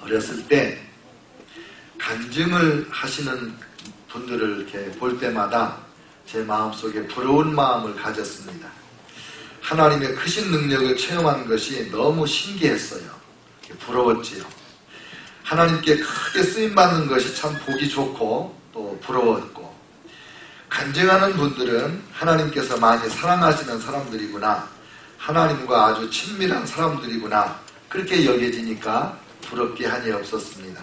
어렸을 때 간증을 하시는 분들을 이렇게 볼 때마다 제 마음속에 부러운 마음을 가졌습니다. 하나님의 크신 능력을 체험한 것이 너무 신기했어요. 부러웠지요. 하나님께 크게 쓰임받는 것이 참 보기 좋고 또 부러웠고, 간증하는 분들은 하나님께서 많이 사랑하시는 사람들이구나, 하나님과 아주 친밀한 사람들이구나, 그렇게 여겨지니까 부럽게 한이 없었습니다.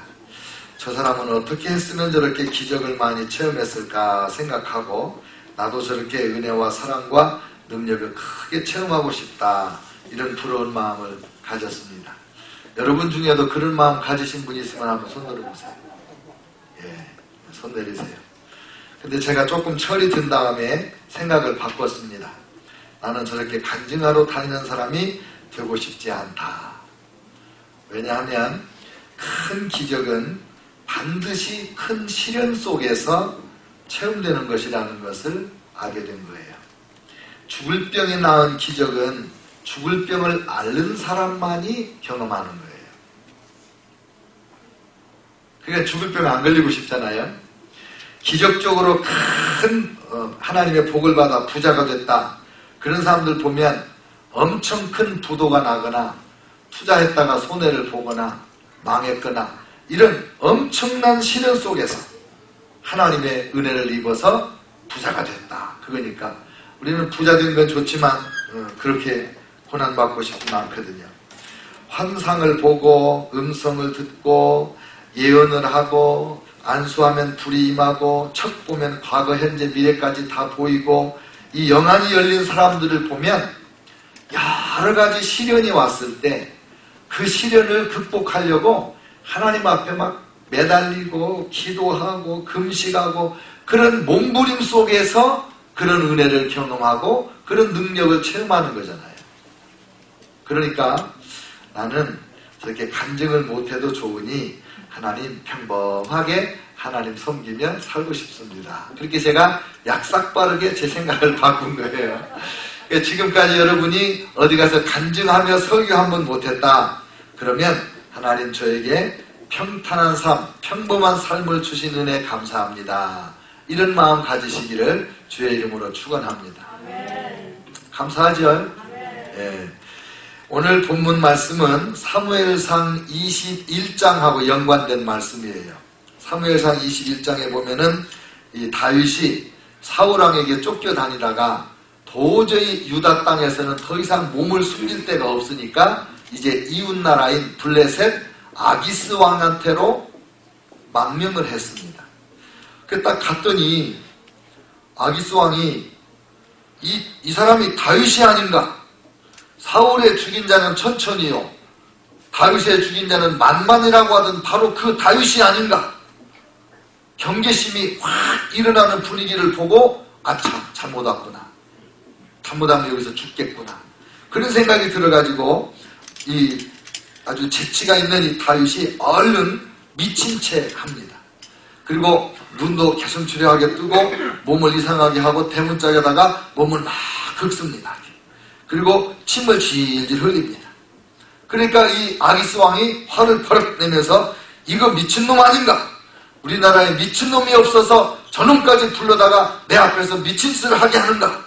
저 사람은 어떻게 했으면 저렇게 기적을 많이 체험했을까 생각하고, 나도 저렇게 은혜와 사랑과 능력을 크게 체험하고 싶다, 이런 부러운 마음을 가졌습니다. 여러분 중에도 그런 마음 가지신 분이 있으면 한번 손 들어보세요. 예, 손 내리세요. 근데 제가 조금 철이 든 다음에 생각을 바꿨습니다. 나는 저렇게 간증하러 다니는 사람이 되고 싶지 않다. 왜냐하면 큰 기적은 반드시 큰 시련 속에서 체험되는 것이라는 것을 알게 된 거예요. 죽을 병에 나은 기적은 죽을 병을 앓는 사람만이 경험하는 거예요. 그러니까 죽을 병에 안 걸리고 싶잖아요. 기적적으로 큰 하나님의 복을 받아 부자가 됐다, 그런 사람들 보면 엄청 큰 부도가 나거나 투자했다가 손해를 보거나 망했거나 이런 엄청난 시련 속에서 하나님의 은혜를 입어서 부자가 됐다, 그거니까 우리는 부자 된 건 좋지만 그렇게 고난받고 싶지 않거든요. 환상을 보고 음성을 듣고 예언을 하고 안수하면 불이 임하고 척 보면 과거 현재 미래까지 다 보이고 이 영안이 열린 사람들을 보면 여러 가지 시련이 왔을 때 그 시련을 극복하려고 하나님 앞에 막 매달리고 기도하고 금식하고 그런 몸부림 속에서 그런 은혜를 경험하고 그런 능력을 체험하는 거잖아요. 그러니까 나는 저렇게 간증을 못해도 좋으니 하나님 평범하게 하나님 섬기며 살고 싶습니다. 그렇게 제가 약삭빠르게 제 생각을 바꾼 거예요. 지금까지 여러분이 어디 가서 간증하며 설교 한 번 못했다 그러면 하나님 저에게 평탄한 삶, 평범한 삶을 주신 은혜 감사합니다, 이런 마음 가지시기를 주의 이름으로 축원합니다. 감사하죠? 예. 오늘 본문 말씀은 사무엘상 21장하고 연관된 말씀이에요. 사무엘상 21장에 보면은 이 다윗이 사울왕에게 쫓겨다니다가 도저히 유다 땅에서는 더 이상 몸을 숨길 데가 없으니까 이제 이웃나라인 블레셋 아기스 왕한테로 망명을 했습니다. 그 딱 갔더니 아기스 왕이 이 사람이 다윗이 아닌가? 사울의 죽인 자는 천천히요, 다윗의 죽인 자는 만만이라고 하던 바로 그 다윗이 아닌가? 경계심이 확 일어나는 분위기를 보고 참 잘못 왔구나, 잘못하면 여기서 죽겠구나, 그런 생각이 들어가지고 이 아주 재치가 있는 이 다윗이 얼른 미친 채 합니다. 그리고 눈도 개슴츠레하게 뜨고 몸을 이상하게 하고 대문짝에다가 몸을 막 긁습니다. 그리고 침을 질질 흘립니다. 그러니까 이 아기스 왕이 화를 버럭 내면서 이거 미친놈 아닌가? 우리나라에 미친놈이 없어서 저놈까지 불러다가 내 앞에서 미친 짓을 하게 하는가?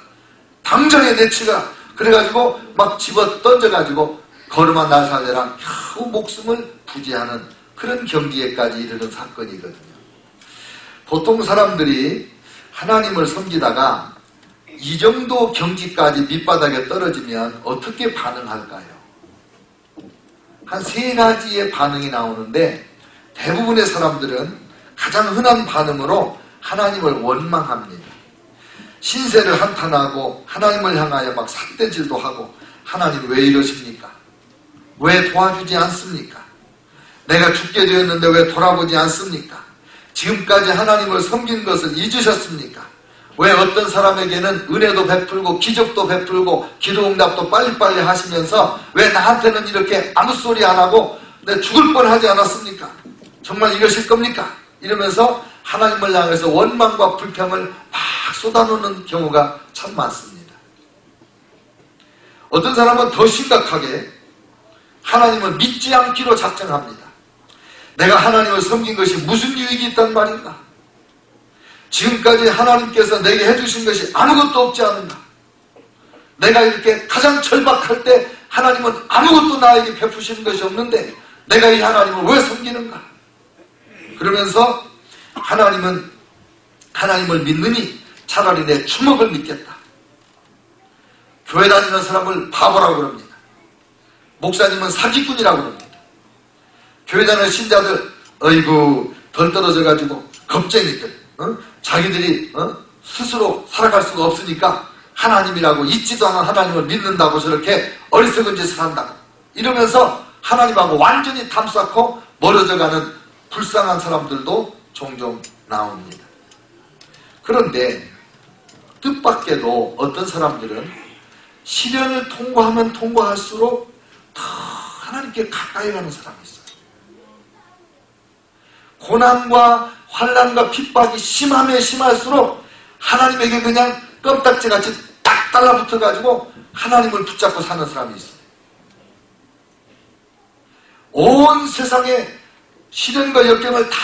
당장에 내치가. 그래가지고 막 집어 던져가지고 걸음한 날살래랑 겨우 목숨을 부지하는 그런 경지에까지 이르는 사건이거든요. 보통 사람들이 하나님을 섬기다가 이 정도 경지까지 밑바닥에 떨어지면 어떻게 반응할까요? 한 세 가지의 반응이 나오는데 대부분의 사람들은 가장 흔한 반응으로 하나님을 원망합니다. 신세를 한탄하고 하나님을 향하여 막 삿대질도 하고 하나님 왜 이러십니까? 왜 도와주지 않습니까? 내가 죽게 되었는데 왜 돌아보지 않습니까? 지금까지 하나님을 섬긴 것을 잊으셨습니까? 왜 어떤 사람에게는 은혜도 베풀고 기적도 베풀고 기도응답도 빨리빨리 하시면서 왜 나한테는 이렇게 아무 소리 안 하고 내 죽을 뻔하지 않았습니까? 정말 이러실 겁니까? 이러면서 하나님을 향해서 원망과 불평을 막 쏟아놓는 경우가 참 많습니다. 어떤 사람은 더 심각하게 하나님을 믿지 않기로 작정합니다. 내가 하나님을 섬긴 것이 무슨 유익이 있단 말인가? 지금까지 하나님께서 내게 해주신 것이 아무것도 없지 않은가? 내가 이렇게 가장 절박할 때 하나님은 아무것도 나에게 베푸시는 것이 없는데 내가 이 하나님을 왜 섬기는가? 그러면서 하나님을 믿느니 차라리 내 주먹을 믿겠다. 교회 다니는 사람을 바보라고 그럽니다. 목사님은 사기꾼이라고 그럽니다. 교회 다니는 신자들 어이구 덜 떨어져가지고 겁쟁이들 자기들이 스스로 살아갈 수가 없으니까 하나님이라고 있지도 않은 하나님을 믿는다고 저렇게 어리석은 짓을 한다고 이러면서 하나님하고 완전히 담쌓고 멀어져가는 불쌍한 사람들도 종종 나옵니다. 그런데 뜻밖에도 어떤 사람들은 시련을 통과하면 통과할수록 더 하나님께 가까이 가는 사람이 있어요. 고난과 환난과 핍박이 심하면 심할수록 하나님에게 그냥 껌딱지같이 딱 달라붙어가지고 하나님을 붙잡고 사는 사람이 있어요. 온 세상에 시련과 역경을 다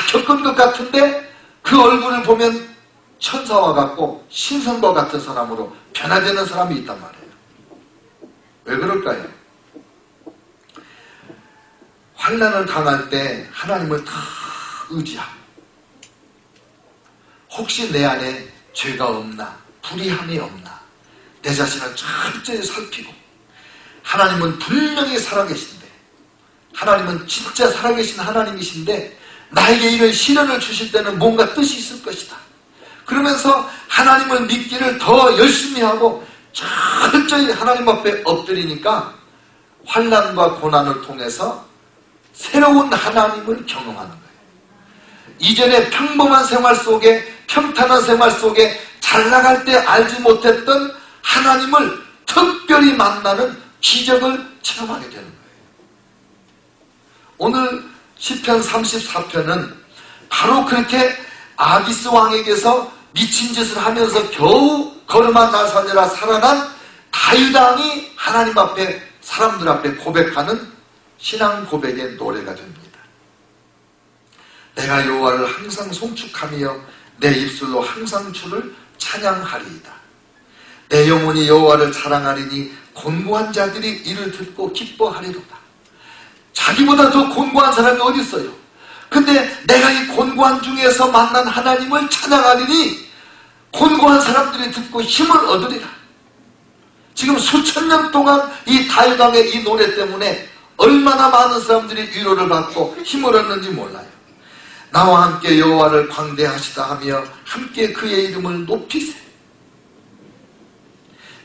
겪은 것 같은데 그 얼굴을 보면 천사와 같고 신선과 같은 사람으로 변화되는 사람이 있단 말이에요. 왜 그럴까요? 환난을 당할 때 하나님을 다 의지하고 혹시 내 안에 죄가 없나 불의함이 없나 내 자신을 철저히 살피고 하나님은 분명히 살아계신데 하나님은 진짜 살아계신 하나님이신데 나에게 이런 시련을 주실 때는 뭔가 뜻이 있을 것이다. 그러면서 하나님을 믿기를 더 열심히 하고 철저히 하나님 앞에 엎드리니까 환난과 고난을 통해서 새로운 하나님을 경험하는 거예요. 이전에 평범한 생활 속에 평탄한 생활 속에 잘 나갈 때 알지 못했던 하나님을 특별히 만나는 기적을 체험하게 되는 거예요. 오늘 시편 34편은 바로 그렇게 아기스 왕에게서 미친 짓을 하면서 겨우 걸음아 나사니라 살아난 다윗 왕이 하나님 앞에 사람들 앞에 고백하는 신앙 고백의 노래가 됩니다. 내가 여호와를 항상 송축하며 내 입술로 항상 주를 찬양하리이다. 내 영혼이 여호와를 자랑하리니 곤고한 자들이 이를 듣고 기뻐하리로다. 자기보다 더 곤고한 사람이 어디 있어요? 근데 내가 이 곤고한 중에서 만난 하나님을 찬양하리니 곤고한 사람들이 듣고 힘을 얻으리라. 지금 수천 년 동안 이 다윗 왕의 이 노래 때문에 얼마나 많은 사람들이 위로를 받고 힘을 얻는지 몰라요. 나와 함께 여호와를 광대하시다 하며 함께 그의 이름을 높이세.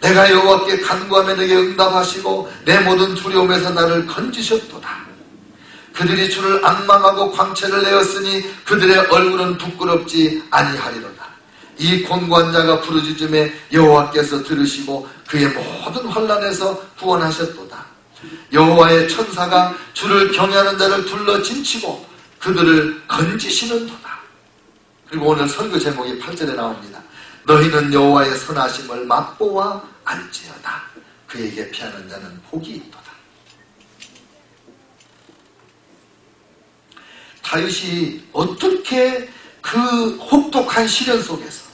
내가 여호와께 간구하며 내게 응답하시고 내 모든 두려움에서 나를 건지셨도다. 그들이 주를 앙망하고 광채를 내었으니 그들의 얼굴은 부끄럽지 아니하리로다. 이 곤고한 자가 부르짖음에 여호와께서 들으시고 그의 모든 환난에서 구원하셨도다. 여호와의 천사가 주를 경외하는 자를 둘러 진치고 그들을 건지시는도다. 그리고 오늘 설교 제목이 8절에 나옵니다. 너희는 여호와의 선하심을 맛보아 알지어다. 그에게 피하는 자는 복이 있도다. 다윗이 어떻게 그 혹독한 시련 속에서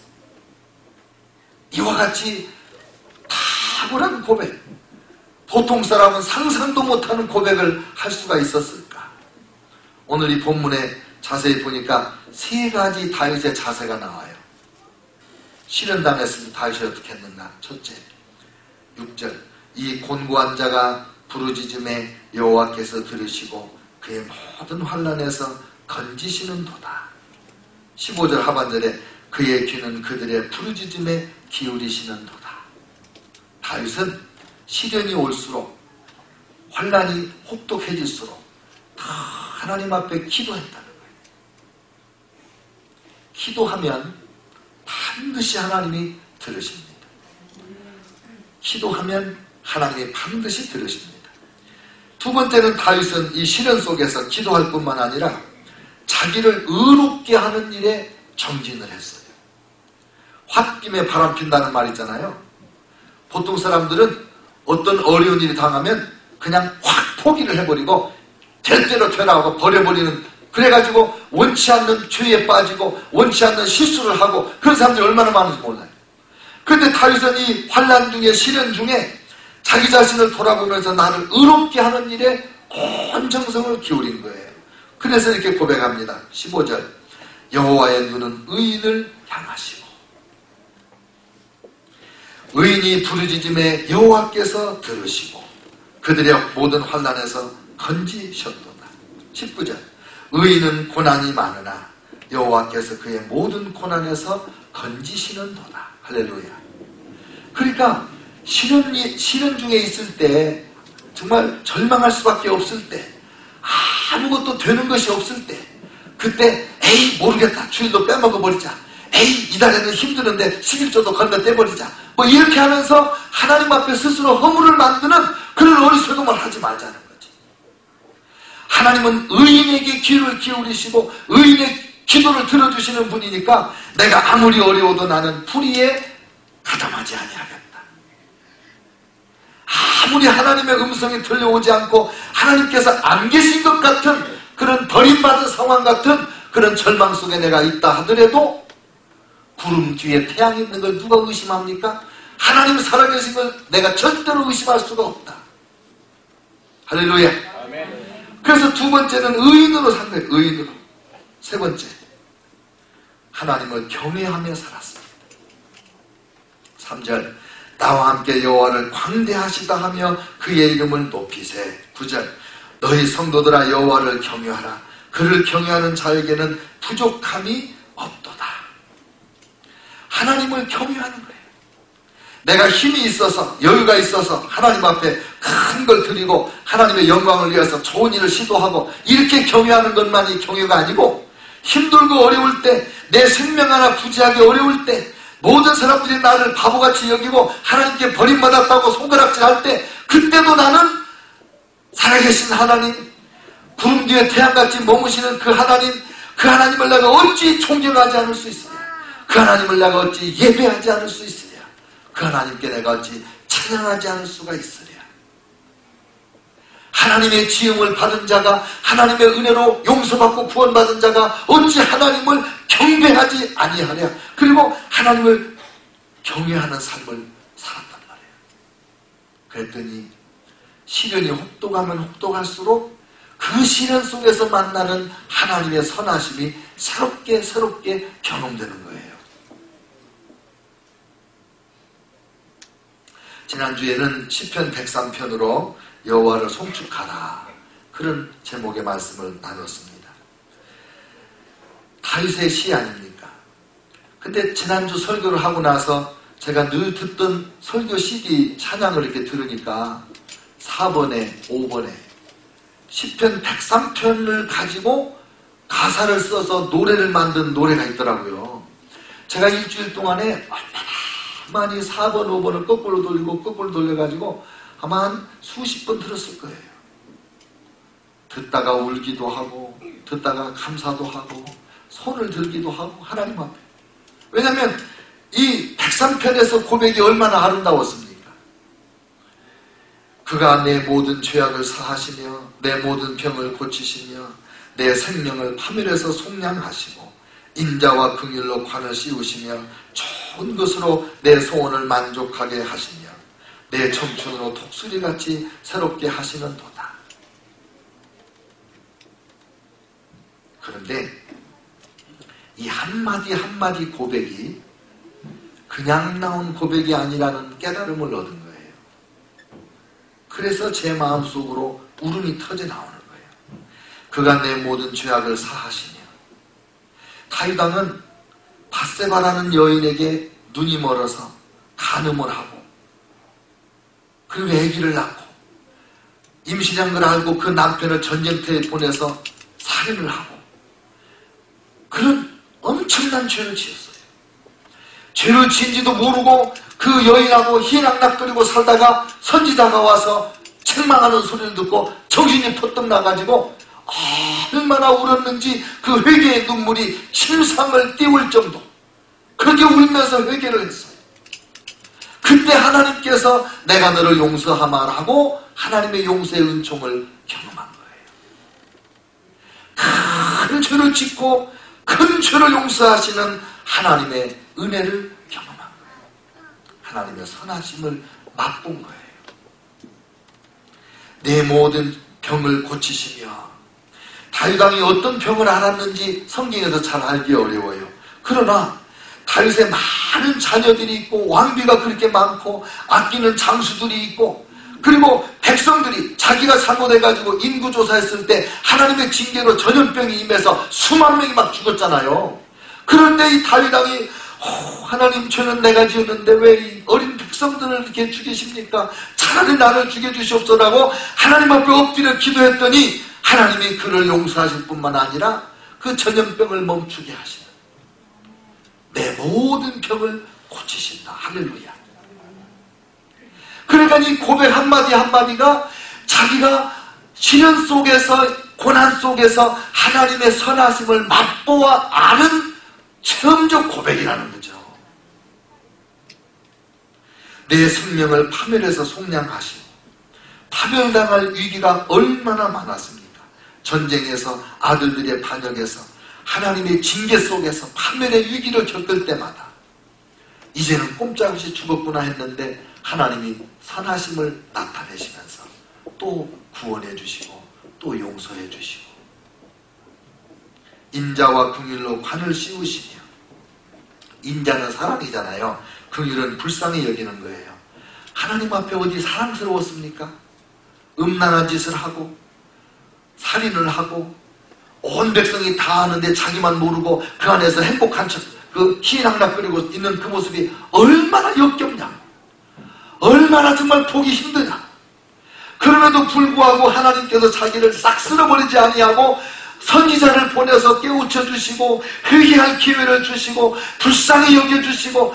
이와 같이 탁월한 고백, 보통 사람은 상상도 못하는 고백을 할 수가 있었을까? 오늘 이 본문에 자세히 보니까 세 가지 다윗의 자세가 나와요. 시련 당했을 때 다윗이 어떻게 했는가? 첫째, 6절 이 곤고한 자가 부르짖음에 여호와께서 들으시고 그의 모든 환난에서 건지시는도다. 15절 하반절에 그의 귀는 그들의 부르짖음에 기울이시는도다. 다윗은 시련이 올수록 환난이 혹독해질수록 다 하나님 앞에 기도했다는 거예요. 기도하면 반드시 하나님이 들으십니다. 기도하면 하나님이 반드시 들으십니다. 두 번째는 다윗은 이 시련 속에서 기도할 뿐만 아니라 자기를 의롭게 하는 일에 정진을 했어요. 홧김에 바람 핀다는 말 있잖아요. 보통 사람들은 어떤 어려운 일이 당하면 그냥 확 포기를 해버리고 될 대로 되라고 버려버리는 그래가지고 원치 않는 죄에 빠지고 원치 않는 실수를 하고 그런 사람들이 얼마나 많은지 몰라요. 그런데 다윗은 이 환난 중에 시련 중에 자기 자신을 돌아보면서 나를 의롭게 하는 일에 온 정성을 기울인 거예요. 그래서 이렇게 고백합니다. 15절 여호와의 눈은 의인을 향하시고 의인이 부르짖음에 여호와께서 들으시고 그들의 모든 환난에서 건지셨도다. 19절 의인은 고난이 많으나 여호와께서 그의 모든 고난에서 건지시는도다. 할렐루야. 그러니까 시련 중에 있을 때 정말 절망할 수밖에 없을 때 아무것도 되는 것이 없을 때 그때 에이 모르겠다 주일도 빼먹어버리자 에이 이달에는 힘드는데 11조도 건너떼버리자 뭐 이렇게 하면서 하나님 앞에 스스로 허물을 만드는 그런 어리석음을 하지 말자는 거지. 하나님은 의인에게 귀를 기울이시고 의인의 기도를 들어주시는 분이니까 내가 아무리 어려워도 나는 불의에 가담하지 아니하겠다. 아무리 하나님의 음성이 들려오지 않고 하나님께서 안 계신 것 같은 그런 버림받은 상황 같은 그런 절망 속에 내가 있다 하더라도 구름 뒤에 태양이 있는 걸 누가 의심합니까? 하나님 살아계신 걸 내가 절대로 의심할 수가 없다. 할렐루야. 그래서 두 번째는 의인으로 산 거예요. 의인으로. 세 번째 하나님을 경외하며 살았습니다. 3절 나와 함께 여호와를 광대하시다 하며 그의 이름을 높이세. 9절 너희 성도들아 여호와를 경외하라. 그를 경외하는 자에게는 부족함이 없도다. 하나님을 경외하는 거예요. 내가 힘이 있어서 여유가 있어서 하나님 앞에 큰 걸 드리고 하나님의 영광을 위해서 좋은 일을 시도하고 이렇게 경외하는 것만이 경외가 아니고 힘들고 어려울 때 내 생명 하나 부지하기 어려울 때 모든 사람들이 나를 바보같이 여기고 하나님께 버림받았다고 손가락질할 때 그때도 나는 살아계신 하나님 구름 뒤에 태양같이 머무시는 그 하나님을 내가 어찌 존경하지 않을 수 있으랴. 그 하나님을 내가 어찌 예배하지 않을 수 있으랴. 그 하나님께 내가 어찌 찬양하지 않을 수가 있으랴. 하나님의 지음을 받은 자가 하나님의 은혜로 용서받고 구원받은 자가 어찌 하나님을 경배하지 아니하랴. 그리고 하나님을 경외하는 삶을 살았단 말이에요. 그랬더니 시련이 혹독하면 혹독할수록 그 시련 속에서 만나는 하나님의 선하심이 새롭게 경험되는 거예요. 지난주에는 시편 103편으로 여호와를 송축하라 그런 제목의 말씀을 나눴습니다. 다윗의 시 아닙니까? 근데 지난주 설교를 하고 나서 제가 늘 듣던 설교 CD 찬양을 이렇게 들으니까 4번에 5번에 시편 103편을 가지고 가사를 써서 노래를 만든 노래가 있더라고요. 제가 일주일 동안에 얼마나 많이 4번 5번을 거꾸로 돌리고 거꾸로 돌려가지고 아마 한 수십 번 들었을 거예요. 듣다가 울기도 하고 듣다가 감사도 하고 손을 들기도 하고 하나님 앞에. 왜냐하면 이 103편에서 고백이 얼마나 아름다웠습니까? 그가 내 모든 죄악을 사하시며 내 모든 병을 고치시며 내 생명을 파멸해서 속량하시고 인자와 긍휼로 관을 씌우시며 좋은 것으로 내 소원을 만족하게 하시며 내 청춘으로 독수리같이 새롭게 하시는도다. 그런데 이 한마디 한마디 고백이 그냥 나온 고백이 아니라는 깨달음을 얻은 거예요. 그래서 제 마음속으로 울음이 터져 나오는 거예요. 그가 내 모든 죄악을 사하시며. 다윗 왕은 밧세바라는 여인에게 눈이 멀어서 간음을 하고 그리고 아기를 낳고 임신한 걸 알고 그 남편을 전쟁터에 보내서 살인을 하고 그런 엄청난 죄를 지었어요. 죄를 지은지도 모르고 그 여인하고 희낙낙거리고 살다가 선지자가 와서 책망하는 소리를 듣고 정신이 퍼뜩 나가지고 얼마나 울었는지 그 회개의 눈물이 심상을 띄울 정도 그렇게 울면서 회개를 했어요. 그때 하나님께서 내가 너를 용서하마라고 하나님의 용서의 은총을 경험한 거예요. 많은 죄를 짓고 큰 죄를 용서하시는 하나님의 은혜를 경험한 거예요. 하나님의 선하심을 맛본 거예요. 내 모든 병을 고치시며, 다윗 왕이 어떤 병을 앓았는지 성경에서 잘 알기 어려워요. 그러나 다윗의 많은 자녀들이 있고 왕비가 그렇게 많고 아끼는 장수들이 있고, 그리고 백성들이 자기가 잘못해가지고 인구조사했을 때 하나님의 징계로 전염병이 임해서 수만 명이 막 죽었잖아요. 그런데 이 다윗 왕이 하나님, 죄는 내가 지었는데 왜 이 어린 백성들을 이렇게 죽이십니까? 차라리 나를 죽여주시옵소서라고 하나님 앞에 엎드려 기도했더니 하나님이 그를 용서하실 뿐만 아니라 그 전염병을 멈추게 하시는, 내 모든 병을 고치신다. 할렐루야. 그러니까 이 고백 한마디 한마디가 자기가 시련 속에서, 고난 속에서 하나님의 선하심을 맛보아 아는 체험적 고백이라는 거죠. 내 생명을 파멸해서 속량하시고, 파멸당할 위기가 얼마나 많았습니까? 전쟁에서, 아들들의 반역에서, 하나님의 징계 속에서 파멸의 위기를 겪을 때마다 이제는 꼼짝없이 죽었구나 했는데 하나님이 선하심을 나타내시면서 또 구원해 주시고 또 용서해 주시고, 인자와 긍휼로 관을 씌우시며, 인자는 사랑이잖아요. 긍휼은 불쌍히 여기는 거예요. 하나님 앞에 어디 사랑스러웠습니까? 음란한 짓을 하고 살인을 하고 온 백성이 다 아는데 자기만 모르고 그 안에서 행복한 척, 그 희낙락거리고 있는 그 모습이 얼마나 역겹냐, 얼마나 정말 보기 힘드냐. 그럼에도 불구하고 하나님께서 자기를 싹 쓸어버리지 아니하고 선지자를 보내서 깨우쳐 주시고 회개할 기회를 주시고 불쌍히 여겨주시고,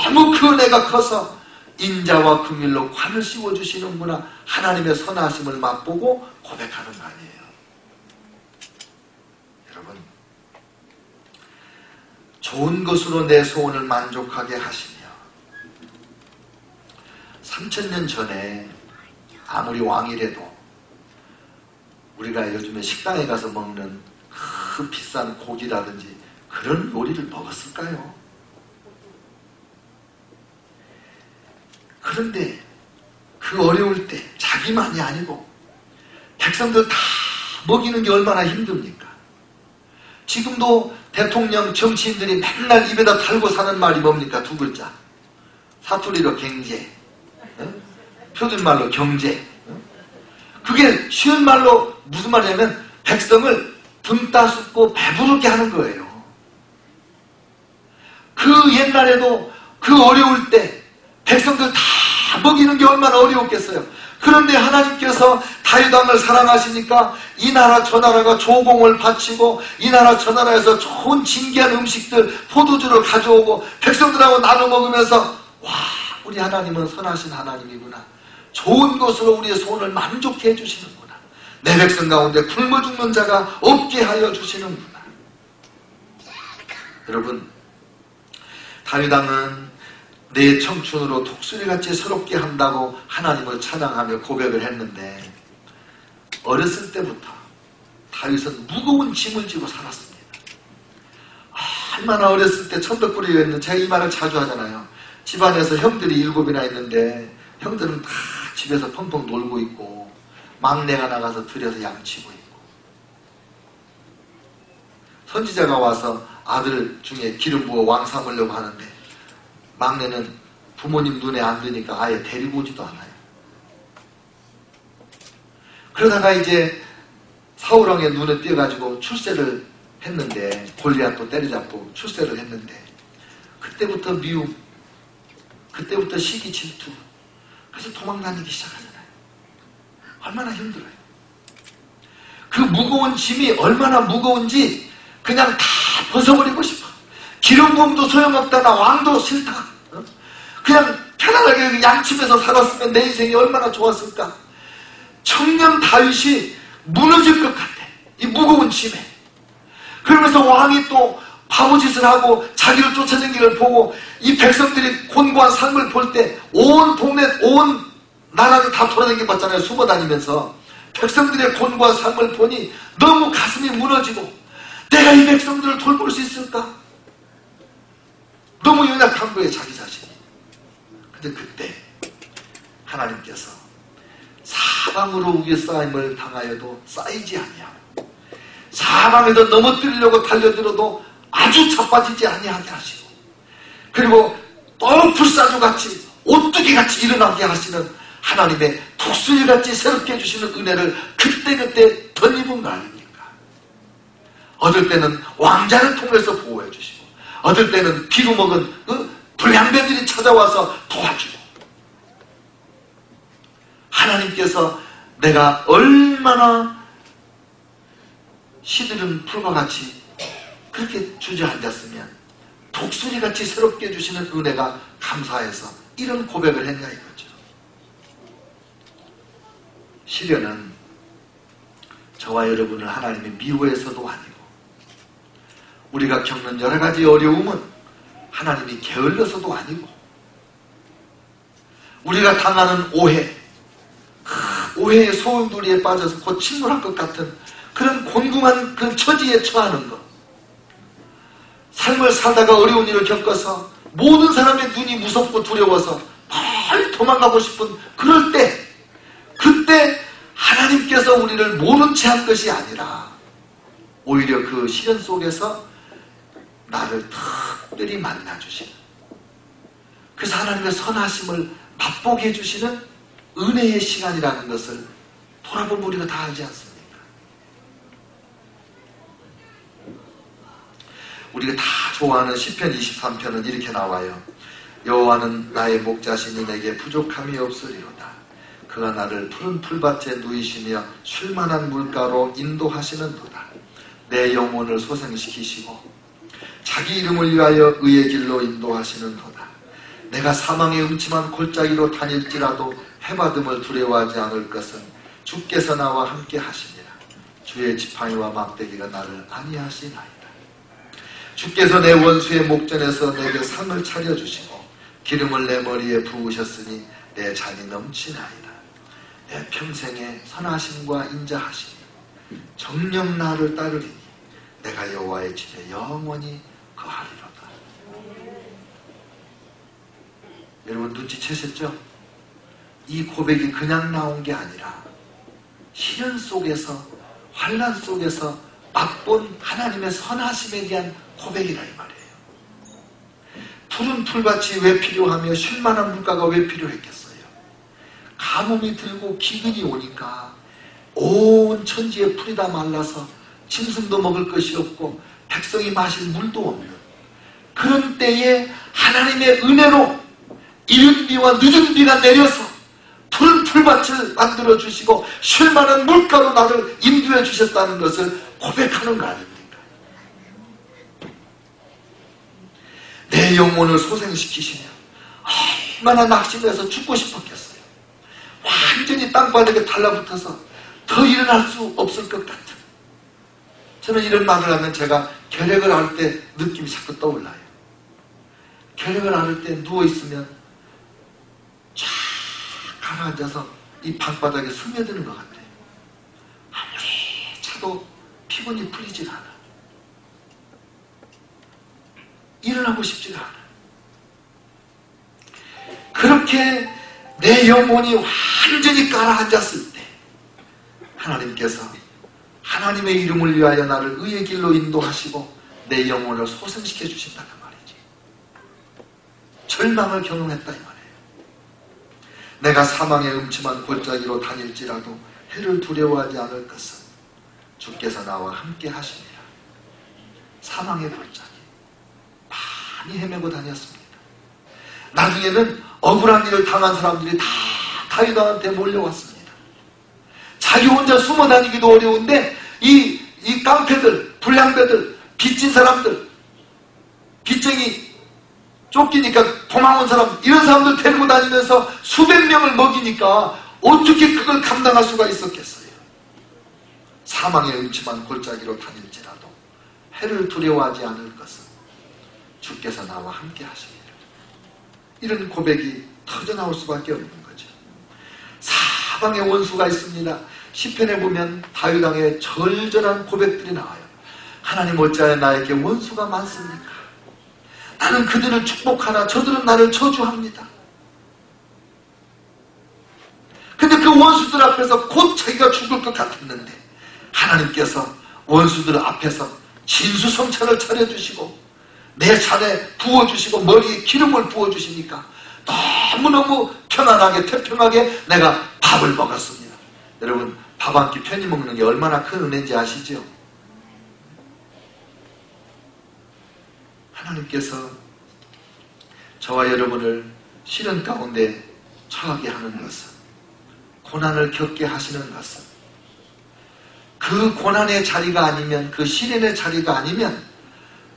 너무 그 은혜가 커서 인자와 긍휼로 관을 씌워주시는구나, 하나님의 선하심을 맛보고 고백하는 거 아니에요. 여러분, 좋은 것으로 내 소원을 만족하게 하시며, 3000년 전에 아무리 왕이라도 우리가 요즘에 식당에 가서 먹는 그 비싼 고기라든지 그런 요리를 먹었을까요? 그런데 그 어려울 때 자기만이 아니고 백성들 다 먹이는 게 얼마나 힘듭니까? 지금도 대통령, 정치인들이 맨날 입에다 달고 사는 말이 뭡니까? 두 글자. 사투리로 경제, 표준말로 경제. 그게 쉬운 말로 무슨 말이냐면 백성을 등 따숩고 배부르게 하는 거예요. 그 옛날에도 그 어려울 때 백성들 다 먹이는 게 얼마나 어려웠겠어요. 그런데 하나님께서 다윗 왕을 사랑하시니까 이 나라 저 나라가 조공을 바치고 이 나라 저 나라에서 좋은 진귀한 음식들, 포도주를 가져오고 백성들하고 나눠 먹으면서, 와, 우리 하나님은 선하신 하나님이구나, 좋은 것으로 우리의 소원을 만족해 해주시는구나, 내 백성 가운데 굶어 죽는 자가 없게 하여 주시는구나. 여러분, 다윗 왕은 내 청춘으로 독수리같이 새롭게 한다고 하나님을 찬양하며 고백을 했는데, 어렸을 때부터 다윗은 무거운 짐을 지고 살았습니다. 얼마나 어렸을 때 천덕꾸리였는데, 제가 이 말을 자주 하잖아요. 집안에서 형들이 7이나 있는데 형들은 다 집에서 펑펑 놀고 있고 막내가 나가서 들여서 양치고 있고, 선지자가 와서 아들 중에 기름 부어 왕 삼으려고 하는데 막내는 부모님 눈에 안 드니까 아예 데리고 오지도 않아요. 그러다가 이제 사울왕의 눈에 띄어가지고 출세를 했는데, 골리앗도 때려잡고 출세를 했는데, 그때부터 미움, 그때부터 시기 질투, 그래서 도망다니기 시작하잖아요. 얼마나 힘들어요. 그 무거운 짐이 얼마나 무거운지 그냥 다 벗어버리고 싶어. 기름 부음도 소용없다, 나 왕도 싫다, 그냥 편안하게 양침에서 살았으면 내 인생이 얼마나 좋았을까. 청년 다윗이 무너질 것 같아, 이 무거운 짐에. 그러면서 왕이 또 바보짓을 하고 자기를 쫓아다니는 걸 보고 이 백성들이 곤고한 삶을 볼 때 온 동네, 온 나라를 다 돌아다니게 봤잖아요. 숨어 다니면서. 백성들의 곤고한 삶을 보니 너무 가슴이 무너지고 내가 이 백성들을 돌볼 수 있을까? 너무 연약한 거예요, 자기 자신이. 근데 그때 하나님께서 사방으로 우겨 쌓임을 당하여도 쌓이지 아니하고 사방에도 넘어뜨리려고 달려들어도 아주 자빠지지 아니하게 하시고 그리고 또 불사조같이 오뚜기같이 일어나게 하시는 하나님의 독수리같이 새롭게 해주시는 은혜를 그때그때 덧입은 거 아닙니까? 얻을 때는 왕자를 통해서 보호해 주시고 얻을 때는 비루 먹은 불량배들이 찾아와서 도와주고 하나님께서 내가 얼마나 시들은 풀과 같이 그렇게 주저앉았으면 독수리같이 새롭게 해주시는 은혜가 감사해서 이런 고백을 했냐 이거죠. 시련은 저와 여러분을 하나님이 미워해서도 아니고 우리가 겪는 여러 가지 어려움은 하나님이 게을러서도 아니고 우리가 당하는 오해의 소용돌이에 빠져서 곧 침몰할 것 같은 그런 곤궁한 그 처지에 처하는 것, 삶을 살다가 어려운 일을 겪어서 모든 사람의 눈이 무섭고 두려워서 빨리 도망가고 싶은 그럴 때 그때 하나님께서 우리를 모른 채 한 것이 아니라 오히려 그 시련 속에서 나를 특별히 만나주시는 그래서 하나님의 선하심을 맛보게 해주시는 은혜의 시간이라는 것을 돌아보면 우리가 다 알지 않습니까? 우리가 다 좋아하는 시편 23편은 이렇게 나와요. 여호와는 나의 목자시니 내게 부족함이 없으리로다. 그가 나를 푸른 풀밭에 누이시며 쉴만한 물가로 인도하시는도다. 내 영혼을 소생시키시고 자기 이름을 위하여 의의 길로 인도하시는도다. 내가 사망의 음침한 골짜기로 다닐지라도 해받음을 두려워하지 않을 것은 주께서 나와 함께 하시니라. 주의 지팡이와 막대기가 나를 안위하시나이다. 주께서 내 원수의 목전에서 내게 상을 차려주시고 기름을 내 머리에 부으셨으니 내 잔이 넘치나이다. 내 평생의 선하심과 인자하심이 정녕 나를 따르리니 내가 여호와의 집에 영원히 거하리로다. 여러분 눈치채셨죠? 이 고백이 그냥 나온 게 아니라 시련 속에서 환난 속에서 맛본 하나님의 선하심에 대한 고백이라 이 말이에요. 푸른 풀밭이 왜 필요하며 쉴만한 물가가 왜 필요했겠어요? 가뭄이 들고 기근이 오니까 온 천지에 풀이 다 말라서 짐승도 먹을 것이 없고 백성이 마실 물도 없는 그런 때에 하나님의 은혜로 이른 비와 늦은 비가 내려서 푸른 풀밭을 만들어 주시고 쉴만한 물가로 나를 인도해 주셨다는 것을 고백하는 거 아닙니까? 내 영혼을 소생시키시며 얼마나 낙심해서 죽고 싶었겠어요. 완전히 땅바닥에 달라붙어서 더 일어날 수 없을 것 같은. 저는 이런 말을 하면 제가 결핵을 앓을 때 느낌이 자꾸 떠올라요. 결핵을 앓을 때 누워있으면 쫙 가라앉아서 이 방바닥에 스며드는 것 같아요. 아무리 차도 피곤이 풀리질 않아. 일어나고 싶지가 않아. 그렇게 내 영혼이 완전히 가라앉았을 때 하나님께서 하나님의 이름을 위하여 나를 의의 길로 인도하시고 내 영혼을 소생시켜 주신다는 말이지. 절망을 경험했다 이 말이에요. 내가 사망의 음침한 골짜기로 다닐지라도 해를 두려워하지 않을 것은 주께서 나와 함께 하시니라. 사망의 골짜기 많이 헤매고 다녔습니다. 나중에는 억울한 일을 당한 사람들이 다 다윗한테 몰려왔습니다. 자기 혼자 숨어 다니기도 어려운데 이 깡패들, 불량배들, 빚진 사람들, 빚쟁이 쫓기니까 도망온 사람, 이런 사람들 데리고 다니면서 수백 명을 먹이니까 어떻게 그걸 감당할 수가 있었겠어요? 사망의 음침한 골짜기로 다닐지라도 해를 두려워하지 않을 것은 주께서 나와 함께 하시니라. 이런 고백이 터져나올 수밖에 없는 거죠. 사방에 원수가 있습니다. 시편에 보면 다윗 왕의 절절한 고백들이 나와요. 하나님 어찌하여 나에게 원수가 많습니까? 나는 그들을 축복하나 저들은 나를 저주합니다. 근데 그 원수들 앞에서 곧 자기가 죽을 것 같았는데 하나님께서 원수들 앞에서 진수성찬을 차려주시고 내 잔에 부어주시고 머리에 기름을 부어주시니까 너무너무 편안하게 태평하게 내가 밥을 먹었습니다. 여러분, 밥 한 끼 편히 먹는 게 얼마나 큰 은혜인지 아시죠? 하나님께서 저와 여러분을 시련 가운데 처하게 하는 것은, 고난을 겪게 하시는 것은, 그 고난의 자리가 아니면, 그 시련의 자리가 아니면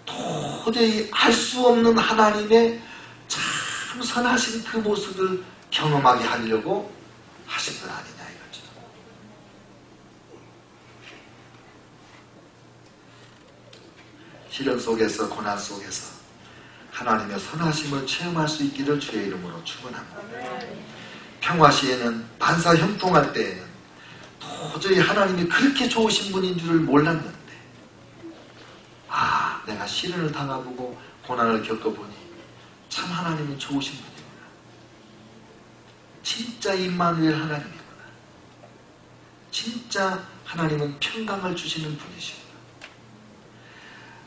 도저히 알 수 없는 하나님의 참 선하신 그 모습을 경험하게 하려고 하신 건 아니냐 이거죠. 시련 속에서, 고난 속에서 하나님의 선하심을 체험할 수 있기를 주의 이름으로 축원합니다. 평화시에는 만사 형통할 때에는 도저히 하나님이 그렇게 좋으신 분인 줄을 몰랐는데, 아, 내가 시련을 당해보고 고난을 겪어보니 참 하나님은 좋으신 분이구나. 진짜 임마누엘 하나님이구나. 진짜 하나님은 평강을 주시는 분이시구나.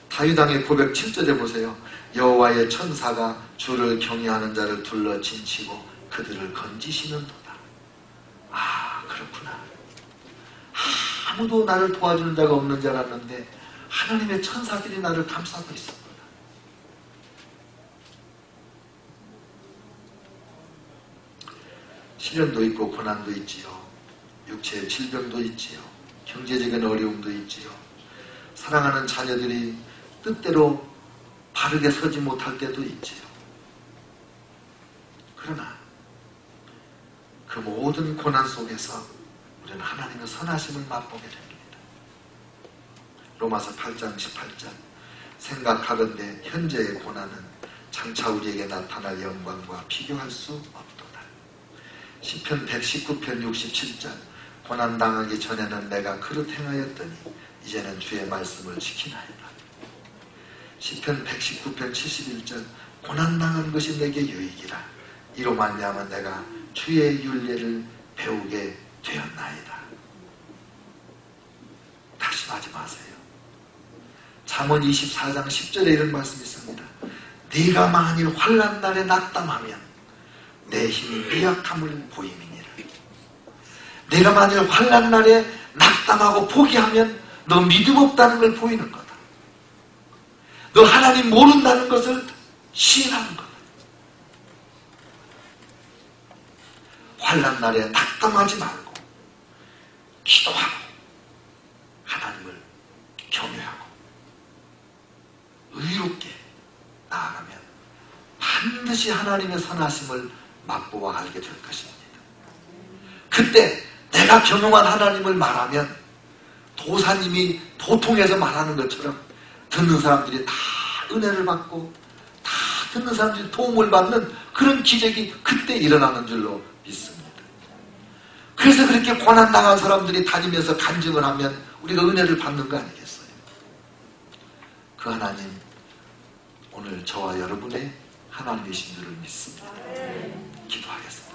다윗 왕의 고백 7절에 보세요. 여호와의 천사가 주를 경외하는 자를 둘러 진치고 그들을 건지시는도다. 아, 그렇구나. 아무도 나를 도와주는 자가 없는 줄 알았는데 하나님의 천사들이 나를 감싸고 있었구나. 시련도 있고 고난도 있지요. 육체의 질병도 있지요. 경제적인 어려움도 있지요. 사랑하는 자녀들이 뜻대로 바르게 서지 못할 때도 있지요. 그러나 그 모든 고난 속에서 우리는 하나님의 선하심을 맛보게 됩니다. 로마서 8장 18절, 생각하건대 현재의 고난은 장차 우리에게 나타날 영광과 비교할 수 없도다. 시편 119편 67절, 고난당하기 전에는 내가 그릇 행하였더니 이제는 주의 말씀을 지키나이다. 시편 119편 71절, 고난당한 것이 내게 유익이라. 이로 말미암아 내가 주의 율례를 배우게 되었나이다. 다시하지 마세요. 잠언 24장 10절에 이런 말씀이 있습니다. 네가 만일 환난 날에 낙담하면 내 힘이 미약함을 보임이니라. 네가 만일 환난 날에 낙담하고 포기하면 너 믿음 없다는 걸 보이는 거다. 너 하나님 모른다는 것을 시인하는 거다. 환난 날에 낙담하지 말고 기도하고 하나님을 경외하고 의롭게 나아가면 반드시 하나님의 선하심을 맛보아 알게 될 것입니다. 그때 내가 경험한 하나님을 말하면 도사님이 도통해서 말하는 것처럼 듣는 사람들이 다 은혜를 받고 다 듣는 사람들이 도움을 받는 그런 기적이 그때 일어나는 줄로 믿습니다. 그래서 그렇게 고난당한 사람들이 다니면서 간증을 하면 우리가 은혜를 받는 거 아니겠어요? 그 하나님, 오늘 저와 여러분의 하나님이신 줄을 믿습니다. 기도하겠습니다.